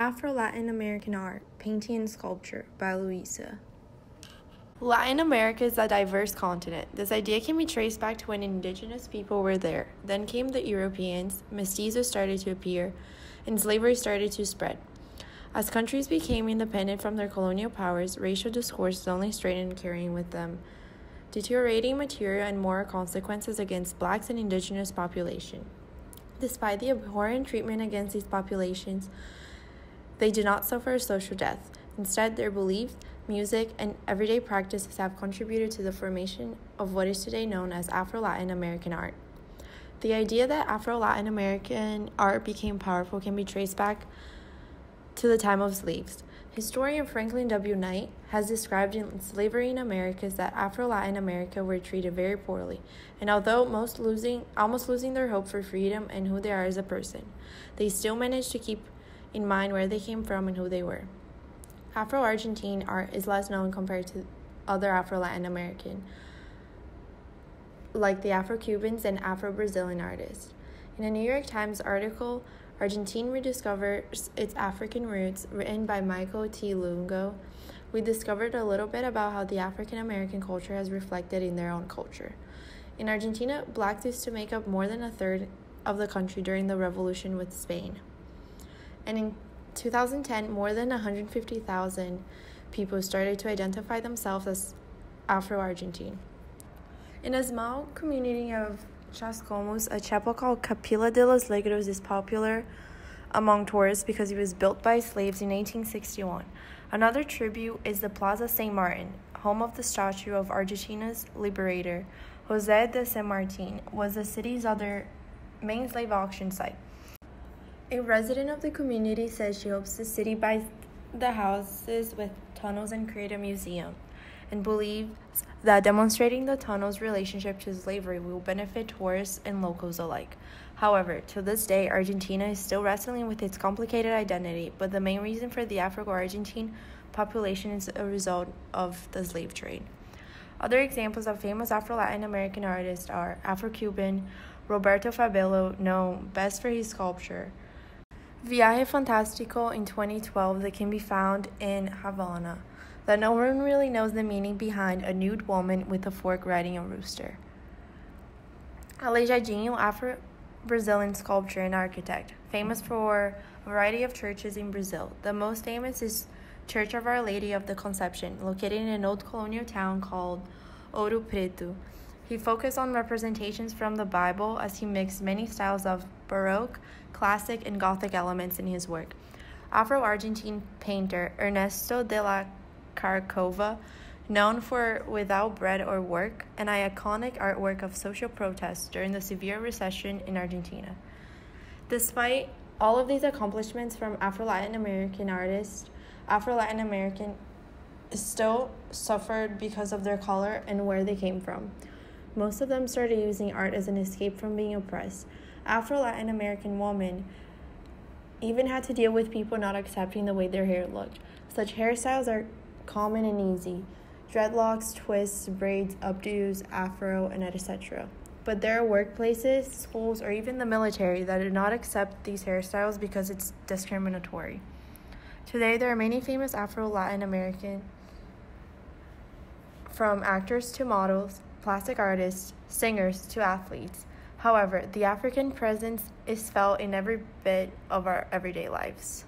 Afro-Latin American Art, Painting and Sculpture by Luisa. Latin America is a diverse continent. This idea can be traced back to when indigenous people were there. Then came the Europeans, mestizos started to appear, and slavery started to spread. As countries became independent from their colonial powers, racial discourses only strengthened, carrying with them deteriorating material and moral consequences against blacks and indigenous population. Despite the abhorrent treatment against these populations, they did not suffer a social death. Instead, their beliefs, music, and everyday practices have contributed to the formation of what is today known as Afro-Latin American art. The idea that Afro-Latin American art became powerful can be traced back to the time of slaves. Historian Franklin W. Knight has described in Slavery in America that Afro-Latin America were treated very poorly, and although almost losing their hope for freedom and who they are as a person, they still managed to keep in mind where they came from and who they were. Afro-Argentine art is less known compared to other Afro-Latin American, like the Afro-Cubans and Afro-Brazilian artists. In a New York Times article, Argentina Rediscovers Its African Roots, written by Michael T. Lungo, we discovered a little bit about how the African American culture has reflected in their own culture. In Argentina, blacks used to make up more than a third of the country during the revolution with Spain. And in 2010, more than 150,000 people started to identify themselves as Afro-Argentine. In a small community of Chascomús, a chapel called Capilla de los Negros is popular among tourists because it was built by slaves in 1861. Another tribute is the Plaza St. Martin, home of the statue of Argentina's liberator, José de San Martín, was the city's other main slave auction site. A resident of the community says she hopes the city buys the houses with tunnels and create a museum, and believes that demonstrating the tunnel's relationship to slavery will benefit tourists and locals alike. However, to this day, Argentina is still wrestling with its complicated identity, but the main reason for the Afro-Argentine population is a result of the slave trade. Other examples of famous Afro-Latin American artists are Afro-Cuban Roberto Fabelo, known best for his sculpture Viaje Fantástico in 2012 that can be found in Havana, that no one really knows the meaning behind a nude woman with a fork riding a rooster. Aleijadinho, Afro-Brazilian sculptor and architect, famous for a variety of churches in Brazil. The most famous is Church of Our Lady of the Conception, located in an old colonial town called Ouro Preto. He focused on representations from the Bible as he mixed many styles of Baroque, Classic, and Gothic elements in his work. Afro-Argentine painter Ernesto de la Carcova, known for Without Bread or Work, an iconic artwork of social protest during the severe recession in Argentina. Despite all of these accomplishments from Afro-Latin American artists, Afro-Latin American still suffered because of their color and where they came from. Most of them started using art as an escape from being oppressed. Afro-Latin American women even had to deal with people not accepting the way their hair looked. Such hairstyles are common and easy: dreadlocks, twists, braids, updos, afro, and etc. But there are workplaces, schools, or even the military that do not accept these hairstyles because it's discriminatory. Today, there are many famous Afro-Latin American, from actors to models, plastic artists, singers to athletes. However, the African presence is felt in every bit of our everyday lives.